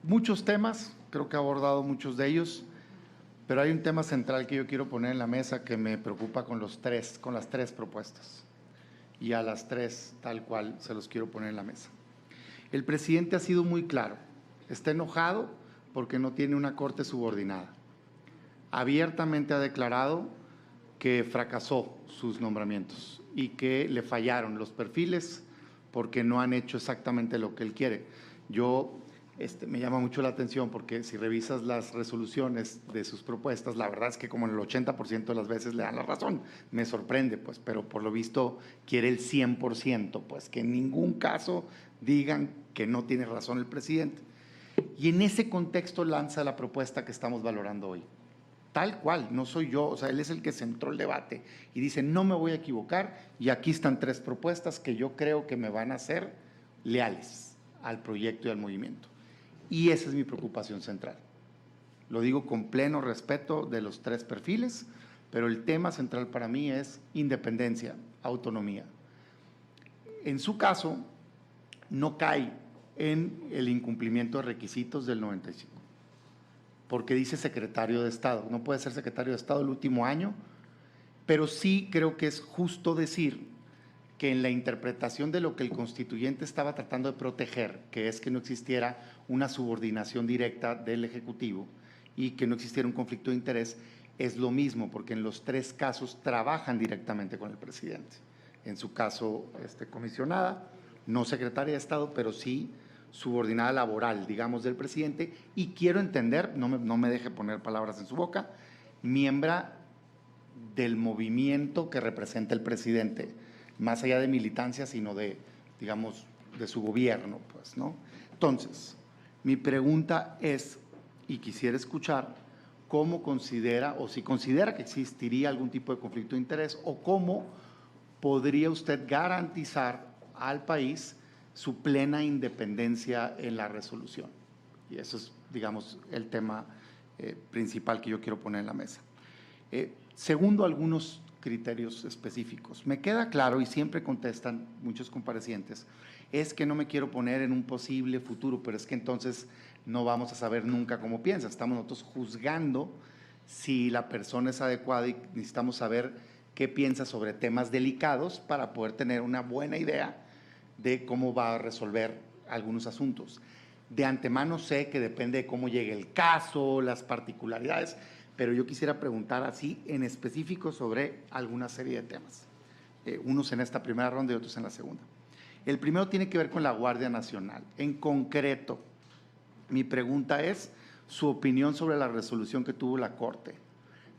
muchos temas, creo que ha abordado muchos de ellos, pero hay un tema central que yo quiero poner en la mesa que me preocupa con las tres propuestas. Y a las tres, tal cual, se los quiero poner en la mesa. El presidente ha sido muy claro, está enojado porque no tiene una corte subordinada. Abiertamente ha declarado que fracasó sus nombramientos y que le fallaron los perfiles porque no han hecho exactamente lo que él quiere. Me llama mucho la atención porque si revisas las resoluciones de sus propuestas, la verdad es que como en el 80% de las veces le dan la razón. Me sorprende, pues, pero por lo visto quiere el 100%, pues, que en ningún caso digan que no tiene razón el presidente. Y en ese contexto lanza la propuesta que estamos valorando hoy. Tal cual, no soy yo, o sea, él es el que centró el debate y dice, no me voy a equivocar y aquí están tres propuestas que yo creo que me van a hacer leales al proyecto y al movimiento. Y esa es mi preocupación central. Lo digo con pleno respeto de los tres perfiles, pero el tema central para mí es independencia, autonomía. En su caso, no cae en el incumplimiento de requisitos del 95, porque dice secretario de Estado. No puede ser secretario de Estado el último año, pero sí creo que es justo decir que en la interpretación de lo que el constituyente estaba tratando de proteger, que es que no existiera una subordinación directa del Ejecutivo y que no existiera un conflicto de interés, es lo mismo, porque en los tres casos trabajan directamente con el presidente. En su caso, comisionada, no secretaria de Estado, pero sí subordinada laboral, digamos, del presidente, y quiero entender, no me deje poner palabras en su boca, miembro del movimiento que representa el presidente, más allá de militancia, sino de, digamos, de su gobierno, pues, ¿no? Entonces, mi pregunta es, y quisiera escuchar, ¿cómo considera, o si considera que existiría algún tipo de conflicto de interés, o cómo podría usted garantizar al país su plena independencia en la resolución? Y eso es, digamos, el tema principal que yo quiero poner en la mesa. Segundo, algunos criterios específicos. Me queda claro, y siempre contestan muchos comparecientes, es que no me quiero poner en un posible futuro, pero es que entonces no vamos a saber nunca cómo piensa. Estamos nosotros juzgando si la persona es adecuada y necesitamos saber qué piensa sobre temas delicados para poder tener una buena idea de cómo va a resolver algunos asuntos. De antemano sé que depende de cómo llegue el caso, las particularidades, pero yo quisiera preguntar así en específico sobre alguna serie de temas, unos en esta primera ronda y otros en la segunda. El primero tiene que ver con la Guardia Nacional. En concreto, mi pregunta es su opinión sobre la resolución que tuvo la Corte.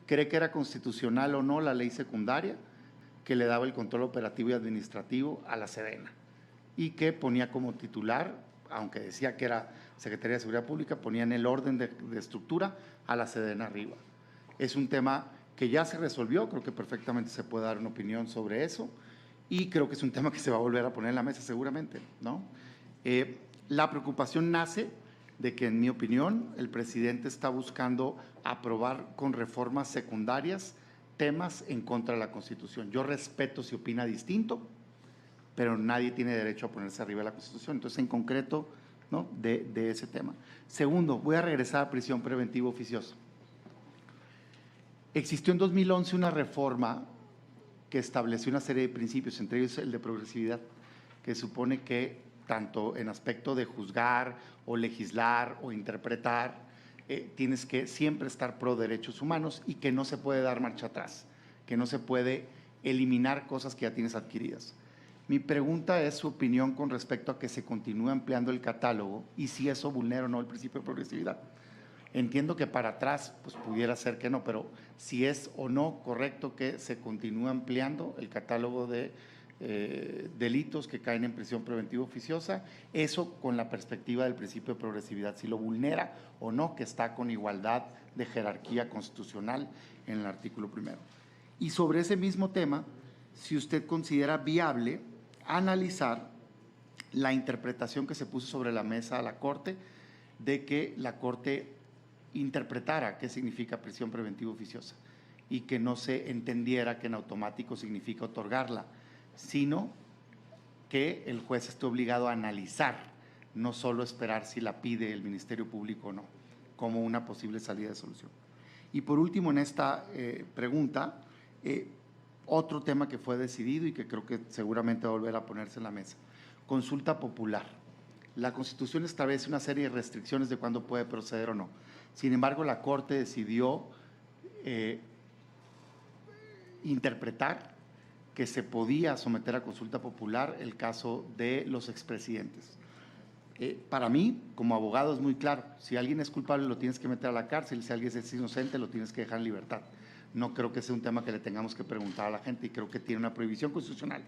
¿Cree que era constitucional o no la ley secundaria que le daba el control operativo y administrativo a la Sedena y que ponía como titular, aunque decía que era Secretaría de Seguridad Pública, ponía en el orden de estructura a la Sedena arriba? Es un tema que ya se resolvió, creo que perfectamente se puede dar una opinión sobre eso y creo que es un tema que se va a volver a poner en la mesa seguramente, ¿no? La preocupación nace de que, en mi opinión, el presidente está buscando aprobar con reformas secundarias temas en contra de la Constitución. Yo respeto si opina distinto, pero nadie tiene derecho a ponerse arriba de la Constitución. Entonces, en concreto, ¿no?, de ese tema. Segundo, voy a regresar a prisión preventiva oficiosa. Existió en 2011 una reforma que estableció una serie de principios, entre ellos el de progresividad, que supone que tanto en aspecto de juzgar o legislar o interpretar, tienes que siempre estar pro derechos humanos y que no se puede dar marcha atrás, que no se puede eliminar cosas que ya tienes adquiridas. Mi pregunta es su opinión con respecto a que se continúe ampliando el catálogo y si eso vulnera o no el principio de progresividad. Entiendo que para atrás pues pudiera ser que no, pero si es o no correcto que se continúe ampliando el catálogo de delitos que caen en prisión preventiva oficiosa, eso con la perspectiva del principio de progresividad, si lo vulnera o no, que está con igualdad de jerarquía constitucional en el artículo primero. Y sobre ese mismo tema, si usted considera viable analizar la interpretación que se puso sobre la mesa a la Corte de que la Corte interpretara qué significa prisión preventiva oficiosa y que no se entendiera que en automático significa otorgarla, sino que el juez esté obligado a analizar no solo esperar si la pide el Ministerio Público o no, como una posible salida de solución. Y por último, en esta pregunta, otro tema que fue decidido y que creo que seguramente va a volver a ponerse en la mesa, consulta popular. La Constitución establece una serie de restricciones de cuándo puede proceder o no. Sin embargo, la Corte decidió interpretar que se podía someter a consulta popular el caso de los expresidentes. Para mí, como abogado, es muy claro. Si alguien es culpable, lo tienes que meter a la cárcel. Si alguien es inocente, lo tienes que dejar en libertad. No creo que sea un tema que le tengamos que preguntar a la gente y creo que tiene una prohibición constitucional.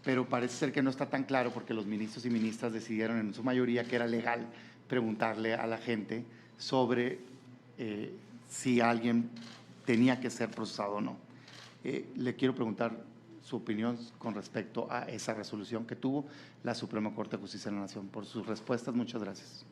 Pero parece ser que no está tan claro porque los ministros y ministras decidieron en su mayoría que era legal preguntarle a la gente sobre si alguien tenía que ser procesado o no. Le quiero preguntar su opinión con respecto a esa resolución que tuvo la Suprema Corte de Justicia de la Nación. Por sus respuestas, muchas gracias.